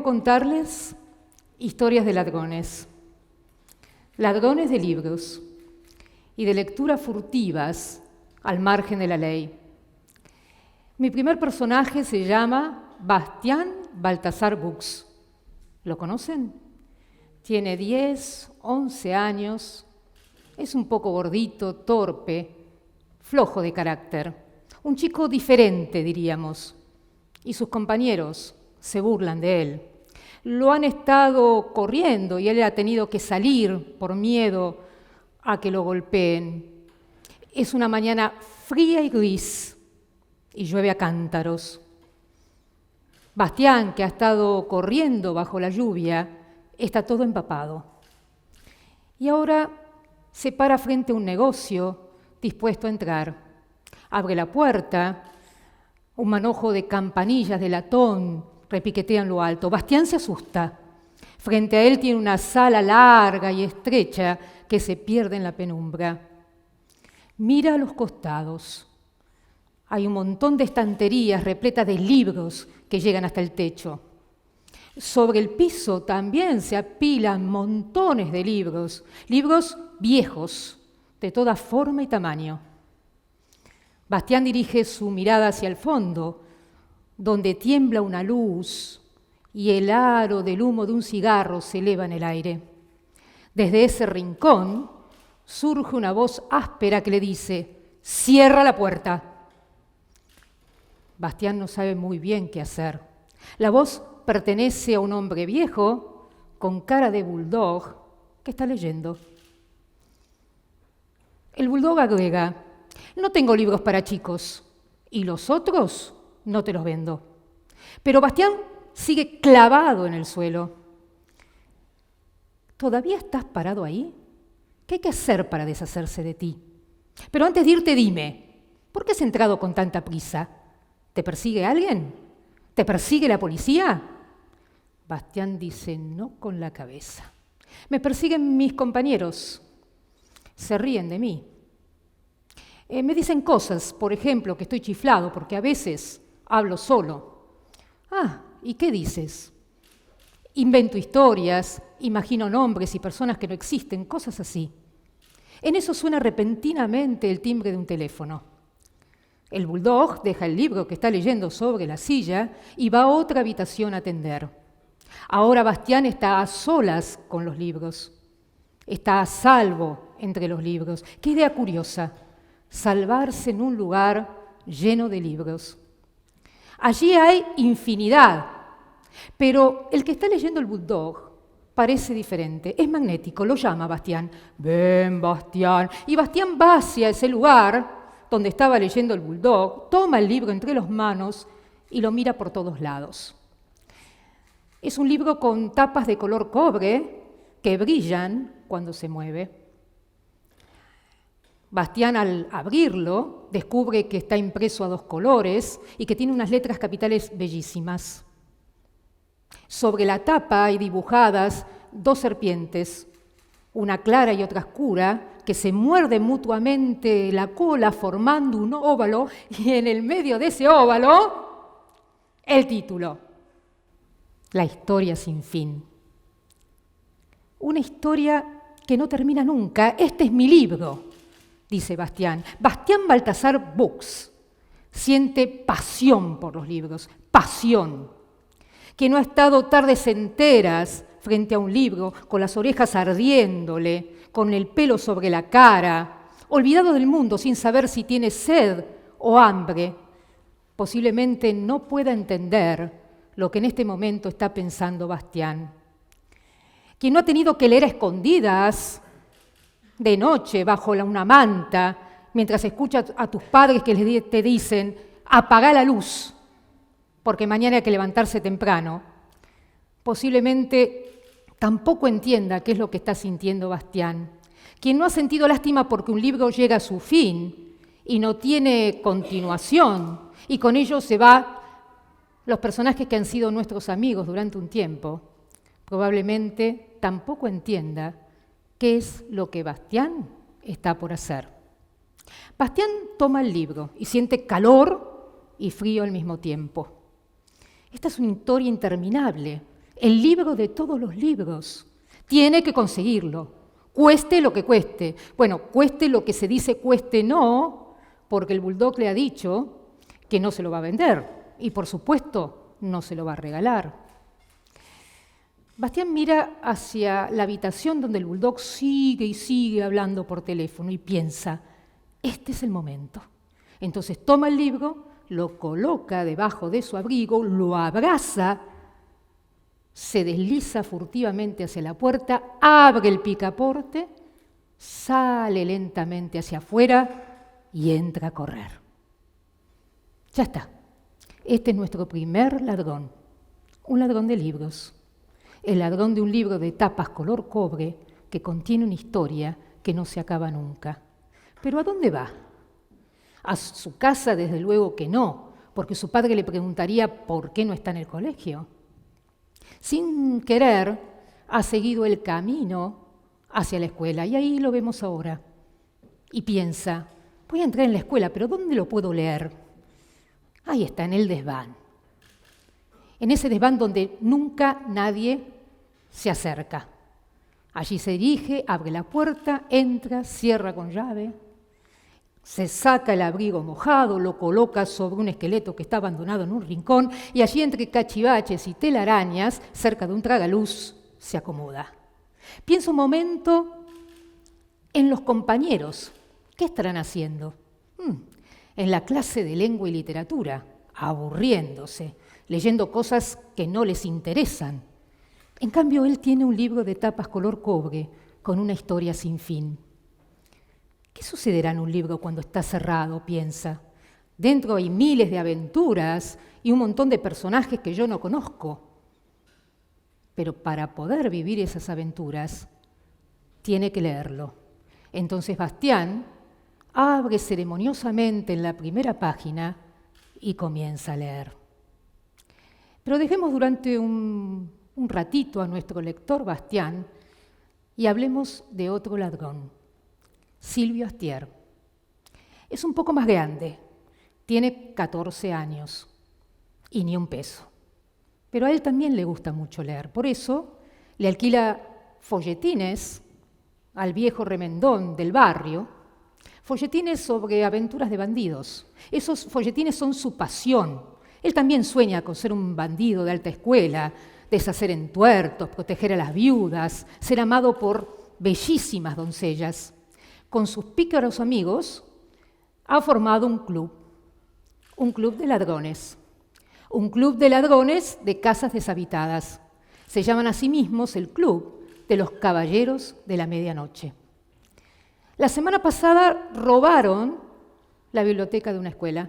contarles historias de ladrones, ladrones de libros y de lecturas furtivas al margen de la ley. Mi primer personaje se llama Bastián Baltasar Bux. ¿Lo conocen? Tiene 10, 11 años, es un poco gordito, torpe, flojo de carácter, un chico diferente, diríamos, y sus compañeros se burlan de él. Lo han estado corriendo y él ha tenido que salir por miedo a que lo golpeen. Es una mañana fría y gris y llueve a cántaros. Bastián, que ha estado corriendo bajo la lluvia, está todo empapado. Y ahora se para frente a un negocio dispuesto a entrar. Abre la puerta, un manojo de campanillas de latón repiquetea en lo alto. Bastián se asusta. Frente a él tiene una sala larga y estrecha que se pierde en la penumbra. Mira a los costados. Hay un montón de estanterías repletas de libros que llegan hasta el techo. Sobre el piso también se apilan montones de libros, libros viejos, de toda forma y tamaño. Bastián dirige su mirada hacia el fondo, donde tiembla una luz y el aro del humo de un cigarro se eleva en el aire. Desde ese rincón surge una voz áspera que le dice: «Cierra la puerta». Bastián no sabe muy bien qué hacer. La voz pertenece a un hombre viejo, con cara de bulldog, que está leyendo. El bulldog agrega: «No tengo libros para chicos, y los otros no te los vendo». Pero Bastián sigue clavado en el suelo. ¿Todavía estás parado ahí? ¿Qué hay que hacer para deshacerse de ti? Pero antes de irte, dime, ¿por qué has entrado con tanta prisa? ¿Te persigue alguien? ¿Te persigue la policía? Bastián dice no con la cabeza. Me persiguen mis compañeros. Se ríen de mí. Me dicen cosas, por ejemplo, que estoy chiflado, porque a veces hablo solo. Ah, ¿y qué dices? Invento historias, imagino nombres y personas que no existen, cosas así. En eso suena repentinamente el timbre de un teléfono. El bulldog deja el libro que está leyendo sobre la silla y va a otra habitación a atender. Ahora Bastián está a solas con los libros. Está a salvo entre los libros. Qué idea curiosa, salvarse en un lugar lleno de libros. Allí hay infinidad, pero el que está leyendo el bulldog parece diferente, es magnético, lo llama Bastián. «Ven, Bastián». Y Bastián va hacia ese lugar donde estaba leyendo el bulldog, toma el libro entre las manos y lo mira por todos lados. Es un libro con tapas de color cobre que brillan cuando se mueve. Bastián, al abrirlo, descubre que está impreso a 2 colores y que tiene unas letras capitales bellísimas. Sobre la tapa hay dibujadas 2 serpientes, una clara y otra oscura, que se muerden mutuamente la cola formando un óvalo, y en el medio de ese óvalo, el título: La historia sin fin. Una historia que no termina nunca. Este es mi libro, dice Bastián. Bastián Baltasar Bux siente pasión por los libros, pasión. Que no ha estado tardes enteras frente a un libro, con las orejas ardiéndole, con el pelo sobre la cara, olvidado del mundo sin saber si tiene sed o hambre. Posiblemente no pueda entender lo que en este momento está pensando Bastián. Quien no ha tenido que leer a escondidas, de noche, bajo una manta, mientras escuchas a tus padres que te dicen: «Apagá la luz, porque mañana hay que levantarse temprano», posiblemente tampoco entienda qué es lo que está sintiendo Bastián. Quien no ha sentido lástima porque un libro llega a su fin y no tiene continuación, y con ello se van los personajes que han sido nuestros amigos durante un tiempo, probablemente tampoco entienda qué es lo que Bastián está por hacer. Bastián toma el libro y siente calor y frío al mismo tiempo. Esta es una historia interminable. el libro de todos los libros. Tiene que conseguirlo, cueste lo que cueste. Bueno, cueste lo que se dice cueste no, porque el bulldog le ha dicho que no se lo va a vender y, por supuesto, no se lo va a regalar. Bastián mira hacia la habitación donde el bulldog sigue y sigue hablando por teléfono y piensa, este es el momento. Entonces toma el libro, lo coloca debajo de su abrigo, lo abraza, se desliza furtivamente hacia la puerta, abre el picaporte, sale lentamente hacia afuera y entra a correr. Ya está. Este es nuestro primer ladrón, un ladrón de libros. El ladrón de un libro de tapas color cobre que contiene una historia que no se acaba nunca. ¿Pero a dónde va? A su casa, desde luego que no, porque su padre le preguntaría por qué no está en el colegio. Sin querer, ha seguido el camino hacia la escuela y ahí lo vemos ahora. Y piensa, voy a entrar en la escuela, pero ¿dónde lo puedo leer? Ahí está, en el desván. En ese desván donde nunca nadie se acerca. Allí se dirige, abre la puerta, entra, cierra con llave, se saca el abrigo mojado, lo coloca sobre un esqueleto que está abandonado en un rincón y allí entre cachivaches y telarañas, cerca de un tragaluz, se acomoda. Piensa un momento en los compañeros. ¿Qué estarán haciendo? En la clase de lengua y literatura, aburriéndose, leyendo cosas que no les interesan. En cambio, él tiene un libro de tapas color cobre con una historia sin fin. ¿Qué sucederá en un libro cuando está cerrado? Piensa. Dentro hay miles de aventuras y un montón de personajes que yo no conozco. Pero para poder vivir esas aventuras, tiene que leerlo. Entonces Bastián abre ceremoniosamente en la primera página y comienza a leer. Pero dejemos durante un ratito a nuestro lector Bastián y hablemos de otro ladrón, Silvio Astier. Es un poco más grande, tiene 14 años y ni un peso. Pero a él también le gusta mucho leer, por eso le alquila folletines al viejo remendón del barrio, folletines sobre aventuras de bandidos. Esos folletines son su pasión. Él también sueña con ser un bandido de alta escuela, deshacer entuertos, proteger a las viudas, ser amado por bellísimas doncellas. Con sus pícaros amigos ha formado un club de ladrones, un club de ladrones de casas deshabitadas. Se llaman a sí mismos el Club de los Caballeros de la Medianoche. La semana pasada robaron la biblioteca de una escuela.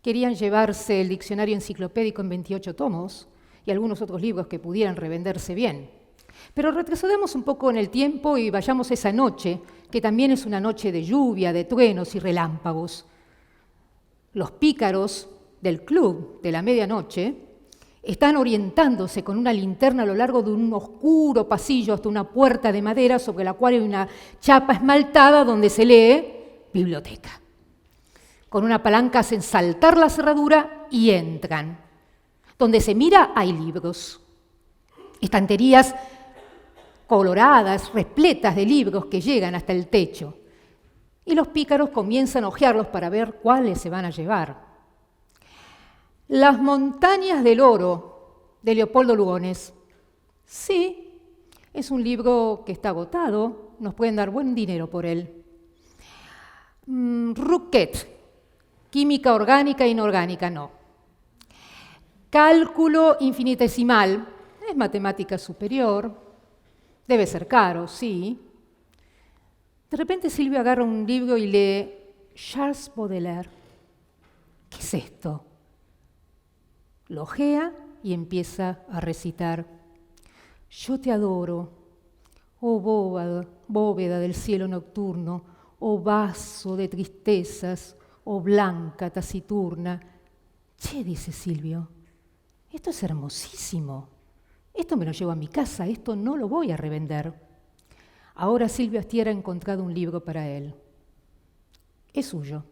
Querían llevarse el diccionario enciclopédico en 28 tomos y algunos otros libros que pudieran revenderse bien. Pero retrocedamos un poco en el tiempo y vayamos esa noche, que también es una noche de lluvia, de truenos y relámpagos. Los pícaros del Club de la Medianoche están orientándose con una linterna a lo largo de un oscuro pasillo hasta una puerta de madera sobre la cual hay una chapa esmaltada donde se lee biblioteca. Con una palanca hacen saltar la cerradura y entran. Donde se mira hay libros, estanterías coloradas, repletas de libros que llegan hasta el techo. Y los pícaros comienzan a hojearlos para ver cuáles se van a llevar. Las montañas del oro, de Leopoldo Lugones. Sí, es un libro que está agotado, nos pueden dar buen dinero por él. Rouquet, química orgánica e inorgánica, no. Cálculo infinitesimal, es matemática superior, debe ser caro, sí. De repente Silvio agarra un libro y lee Charles Baudelaire. ¿Qué es esto? Lo ojea y empieza a recitar. Yo te adoro, oh bóveda del cielo nocturno, oh vaso de tristezas, oh blanca taciturna. Che, dice Silvio, esto es hermosísimo. Esto me lo llevo a mi casa, esto no lo voy a revender. Ahora Silvio Astier ha encontrado un libro para él. Es suyo.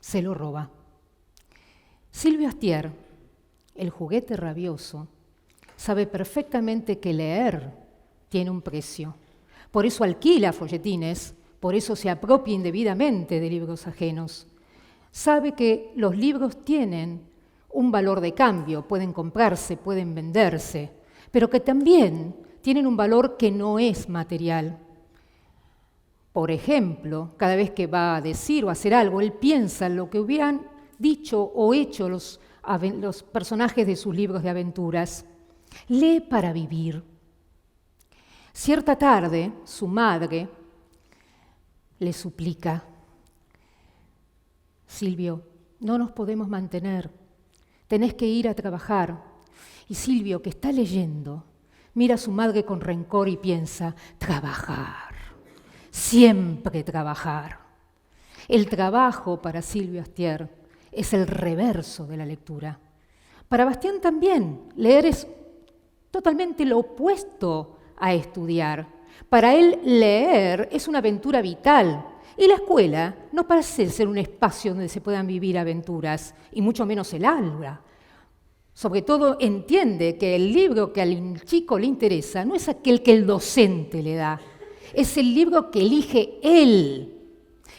Se lo roba. Silvio Astier, el juguete rabioso, sabe perfectamente que leer tiene un precio. Por eso alquila folletines, por eso se apropia indebidamente de libros ajenos. Sabe que los libros tienen un valor de cambio, pueden comprarse, pueden venderse, pero que también tienen un valor que no es material. Por ejemplo, cada vez que va a decir o hacer algo, él piensa en lo que hubieran dicho o hecho los personajes de sus libros de aventuras. Lee para vivir. Cierta tarde, su madre le suplica: Silvio, no nos podemos mantener, tenés que ir a trabajar. Y Silvio, que está leyendo, mira a su madre con rencor y piensa: trabajar, siempre trabajar. El trabajo para Silvio Astier es el reverso de la lectura. Para Bastián también, leer es totalmente lo opuesto a estudiar. Para él, leer es una aventura vital. Y la escuela no parece ser un espacio donde se puedan vivir aventuras, y mucho menos el aula. Sobre todo entiende que el libro que al chico le interesa no es aquel que el docente le da, es el libro que elige él.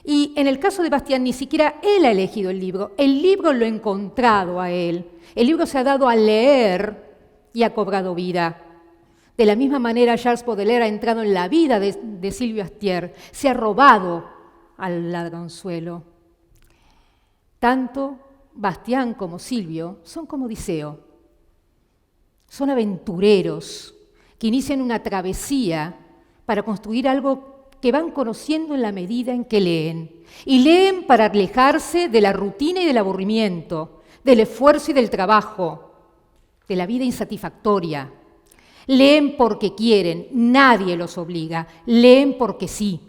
Y en el caso de Bastián, ni siquiera él ha elegido el libro lo ha encontrado a él. El libro se ha dado a leer y ha cobrado vida. De la misma manera, Charles Baudelaire ha entrado en la vida de Silvio Astier, se ha robado al ladronzuelo. Tanto Bastián como Silvio son como Odiseo, son aventureros que inician una travesía para construir algo que van conociendo en la medida en que leen. Y leen para alejarse de la rutina y del aburrimiento, del esfuerzo y del trabajo, de la vida insatisfactoria. Leen porque quieren, nadie los obliga, leen porque sí.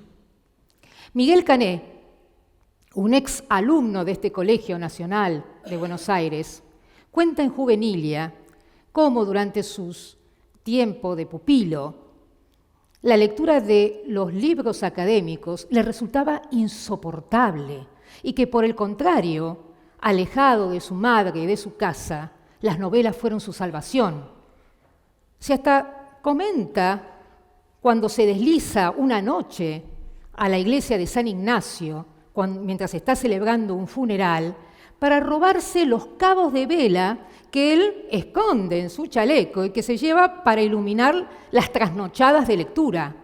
Miguel Cané, un ex alumno de este Colegio Nacional de Buenos Aires, cuenta en Juvenilia cómo durante su tiempo de pupilo la lectura de los libros académicos le resultaba insoportable y que, por el contrario, alejado de su madre y de su casa, las novelas fueron su salvación. Se hasta comenta cuando se desliza una noche a la iglesia de San Ignacio, mientras está celebrando un funeral, para robarse los cabos de vela que él esconde en su chaleco y que se lleva para iluminar las trasnochadas de lectura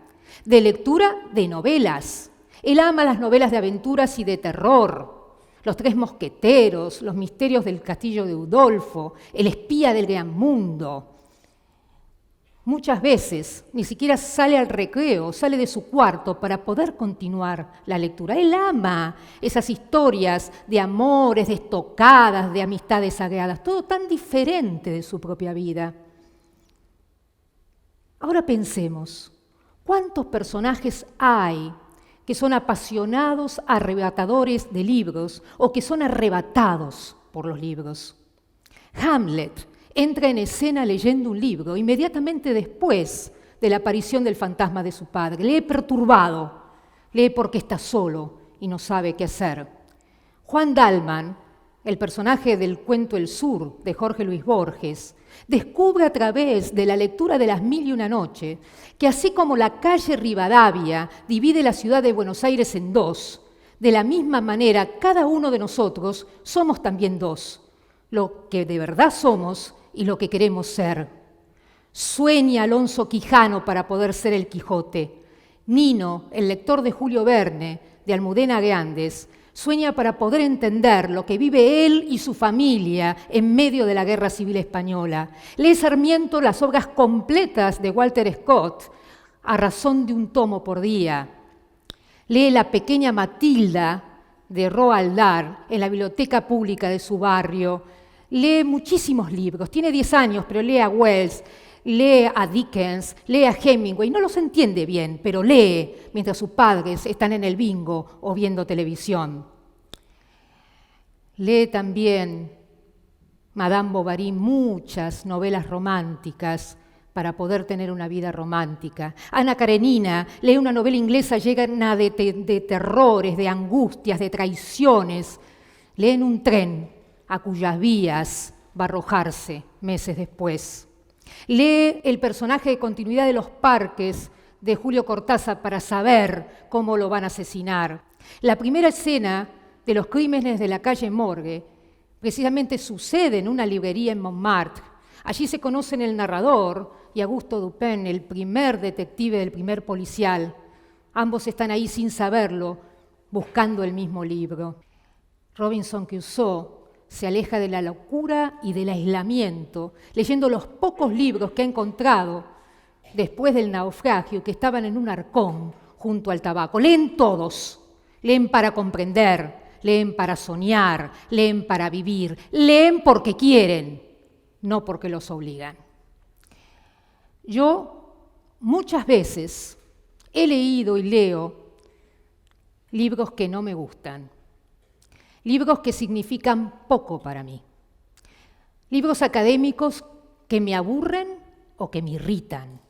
de novelas. Él ama las novelas de aventuras y de terror, Los Tres Mosqueteros, Los Misterios del Castillo de Udolfo, El Espía del Gran Mundo. Muchas veces ni siquiera sale al recreo, sale de su cuarto para poder continuar la lectura. Él ama esas historias de amores, de estocadas, de amistades sagradas, todo tan diferente de su propia vida. Ahora pensemos, ¿cuántos personajes hay que son apasionados, arrebatadores de libros o que son arrebatados por los libros? Hamlet entra en escena leyendo un libro inmediatamente después de la aparición del fantasma de su padre. Lee perturbado, lee porque está solo y no sabe qué hacer. Juan Dalman, el personaje del cuento El Sur de Jorge Luis Borges, descubre a través de la lectura de Las Mil y una Noche que así como la calle Rivadavia divide la ciudad de Buenos Aires en dos, de la misma manera cada uno de nosotros somos también dos, lo que de verdad somos y lo que queremos ser. Sueña Alonso Quijano para poder ser el Quijote. Nino, el lector de Julio Verne, de Almudena Grandes, sueña para poder entender lo que vive él y su familia en medio de la Guerra Civil Española. Lee Sarmiento las obras completas de Walter Scott, a razón de un tomo por día. Lee La pequeña Matilda de Roald Dahl en la biblioteca pública de su barrio. Lee muchísimos libros, tiene 10 años, pero lee a Wells, lee a Dickens, lee a Hemingway, no los entiende bien, pero lee mientras sus padres están en el bingo o viendo televisión. Lee también Madame Bovary muchas novelas románticas para poder tener una vida romántica. Ana Karenina lee una novela inglesa llena de terrores, de angustias, de traiciones. Lee en un tren a cuyas vías va a arrojarse meses después. Lee El personaje de continuidad de los parques de Julio Cortázar para saber cómo lo van a asesinar. La primera escena de los crímenes de la calle Morgue precisamente sucede en una librería en Montmartre. Allí se conocen el narrador y Augusto Dupin, el primer detective del primer policial. Ambos están ahí sin saberlo, buscando el mismo libro. Robinson Crusoe se aleja de la locura y del aislamiento, leyendo los pocos libros que ha encontrado después del naufragio, que estaban en un arcón junto al tabaco. Leen todos, leen para comprender, leen para soñar, leen para vivir, leen porque quieren, no porque los obligan. Yo muchas veces he leído y leo libros que no me gustan, libros que significan poco para mí, libros académicos que me aburren o que me irritan,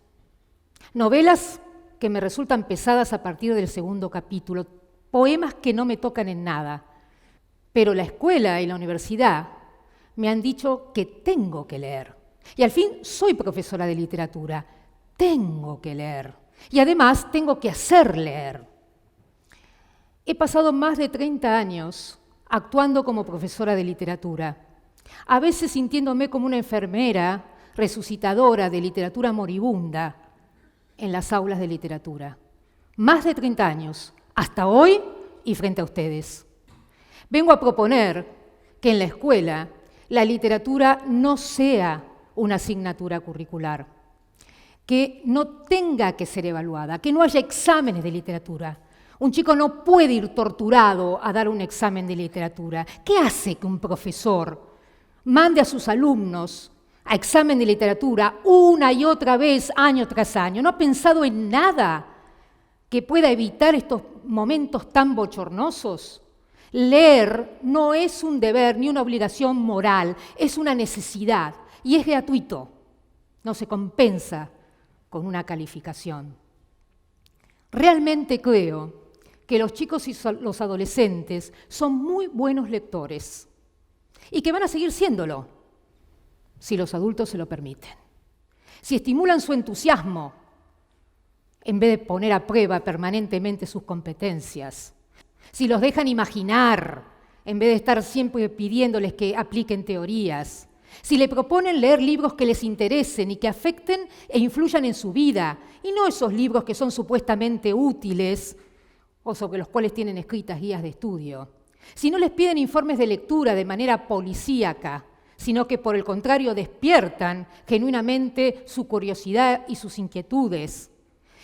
novelas que me resultan pesadas a partir del segundo capítulo, poemas que no me tocan en nada, pero la escuela y la universidad me han dicho que tengo que leer. Y al fin soy profesora de literatura, tengo que leer. Y además tengo que hacer leer. He pasado más de 30 años actuando como profesora de literatura, a veces sintiéndome como una enfermera resucitadora de literatura moribunda en las aulas de literatura. Más de 30 años, hasta hoy y frente a ustedes. Vengo a proponer que en la escuela la literatura no sea una asignatura curricular, que no tenga que ser evaluada, que no haya exámenes de literatura. Un chico no puede ir torturado a dar un examen de literatura. ¿Qué hace que un profesor mande a sus alumnos a examen de literatura una y otra vez, año tras año? ¿No ha pensado en nada que pueda evitar estos momentos tan bochornosos? Leer no es un deber ni una obligación moral, es una necesidad y es gratuito, no se compensa con una calificación. Realmente creo que los chicos y los adolescentes son muy buenos lectores y que van a seguir siéndolo si los adultos se lo permiten. Si estimulan su entusiasmo en vez de poner a prueba permanentemente sus competencias, si los dejan imaginar en vez de estar siempre pidiéndoles que apliquen teorías, si le proponen leer libros que les interesen y que afecten e influyan en su vida, y no esos libros que son supuestamente útiles o sobre los cuales tienen escritas guías de estudio, si no les piden informes de lectura de manera policíaca, sino que por el contrario despiertan genuinamente su curiosidad y sus inquietudes,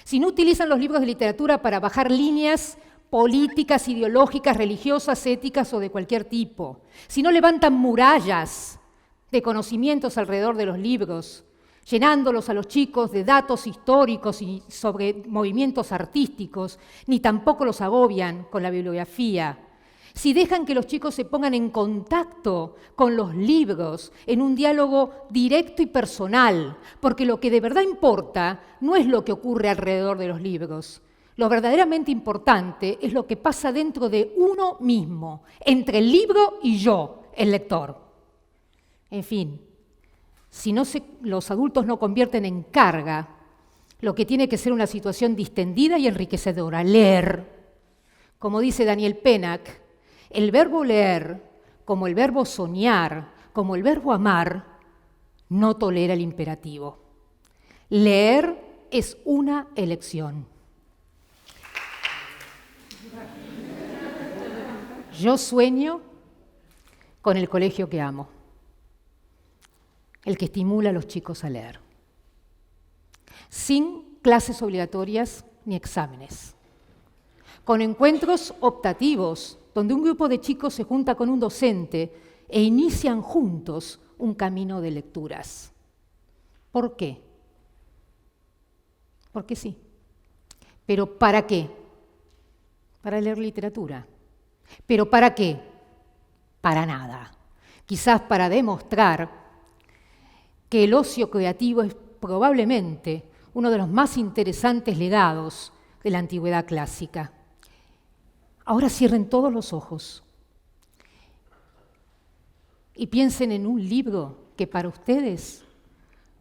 si no utilizan los libros de literatura para bajar líneas políticas, ideológicas, religiosas, éticas o de cualquier tipo, si no levantan murallas de conocimientos alrededor de los libros, llenándolos a los chicos de datos históricos y sobre movimientos artísticos, ni tampoco los agobian con la bibliografía, si dejan que los chicos se pongan en contacto con los libros en un diálogo directo y personal, porque lo que de verdad importa no es lo que ocurre alrededor de los libros. Lo verdaderamente importante es lo que pasa dentro de uno mismo, entre el libro y yo, el lector. En fin, si los adultos no convierten en carga lo que tiene que ser una situación distendida y enriquecedora, leer. Como dice Daniel Pennack, el verbo leer, como el verbo soñar, como el verbo amar, no tolera el imperativo. Leer es una elección. Yo sueño con el colegio que amo, el que estimula a los chicos a leer, sin clases obligatorias ni exámenes, con encuentros optativos, donde un grupo de chicos se junta con un docente e inician juntos un camino de lecturas. ¿Por qué? Porque sí. ¿Pero para qué? Para leer literatura. ¿Pero para qué? Para nada. Quizás para demostrar que el ocio creativo es probablemente uno de los más interesantes legados de la antigüedad clásica. Ahora cierren todos los ojos y piensen en un libro que para ustedes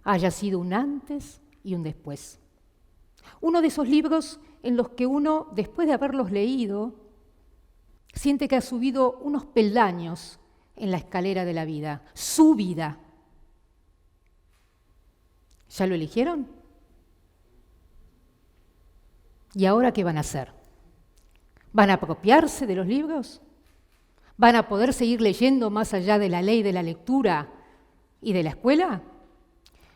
haya sido un antes y un después. Uno de esos libros en los que uno, después de haberlos leído, siente que ha subido unos peldaños en la escalera de la vida, su vida. ¿Ya lo eligieron? ¿Y ahora qué van a hacer? ¿Van a apropiarse de los libros? ¿Van a poder seguir leyendo más allá de la ley de la lectura y de la escuela?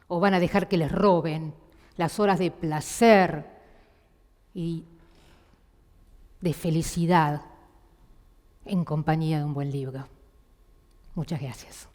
¿O van a dejar que les roben las horas de placer y de felicidad en compañía de un buen libro? Muchas gracias.